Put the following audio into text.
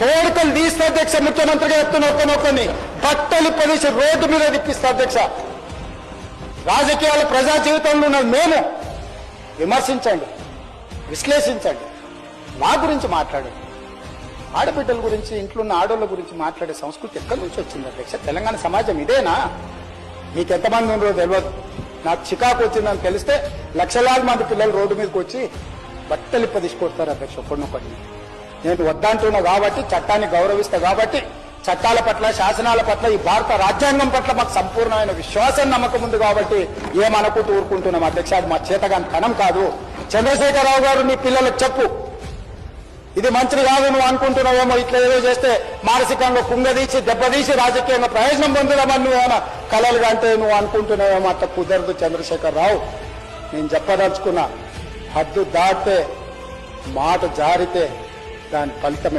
తోడుకలు తీస్తే అధ్యక్ష, ముఖ్యమంత్రిగా చెప్తున్న ఒక్కనొక్కని బట్టలు పొలిసి రోడ్డు మీద తిప్పిస్తా అధ్యక్ష. రాజకీయాలు ప్రజా జీవితంలో ఉన్నది మేము. విమర్శించండి, విశ్లేషించండి, మా గురించి మాట్లాడండి. ఆడబిడ్డల గురించి, ఇంట్లో ఉన్న ఆడోళ్ళ గురించి మాట్లాడే సంస్కృతి ఎక్కడి నుంచి వచ్చింది అధ్యక్ష? తెలంగాణ సమాజం ఇదేనా? మీకు ఎంతమంది ఉన్నారో తెలియదు. నాకు చికాకు వచ్చిందని తెలిస్తే లక్షలాది మంది పిల్లలు రోడ్డు మీదకి వచ్చి బట్టలిప్ప తీసుకొస్తారు అధ్యక్ష ఒక్కడినొక్కడిని. నేను వద్దంటున్నా కాబట్టి, చట్టాన్ని గౌరవిస్తా కాబట్టి, చట్టాల పట్ల, శాసనాల పట్ల, ఈ భారత రాజ్యాంగం పట్ల మాకు సంపూర్ణమైన విశ్వాసం, నమ్మకం ఉంది కాబట్టి ఏమనుకుంటూ ఊరుకుంటున్నాం అధ్యక్ష. అది మా చేతగాని తనం కాదు. చంద్రశేఖరరావు గారు నీ పిల్లలకు చెప్పు, ఇది మంచిది కాదు, నువ్వు అనుకుంటున్నావేమో ఇట్లా ఏదో చేస్తే మానసికంగా కుంగదీసి దెబ్బతీసి రాజకీయంగా ప్రయోజనం పొందుదామని నువ్వేమో కలలుగా అంటే నువ్వు అనుకుంటున్నావేమో. అట్లా కుదరదు చంద్రశేఖరరావు. నేను చెప్పదలుచుకున్నా, హద్దు దాటితే, మాట జారితే దాని ఫలితం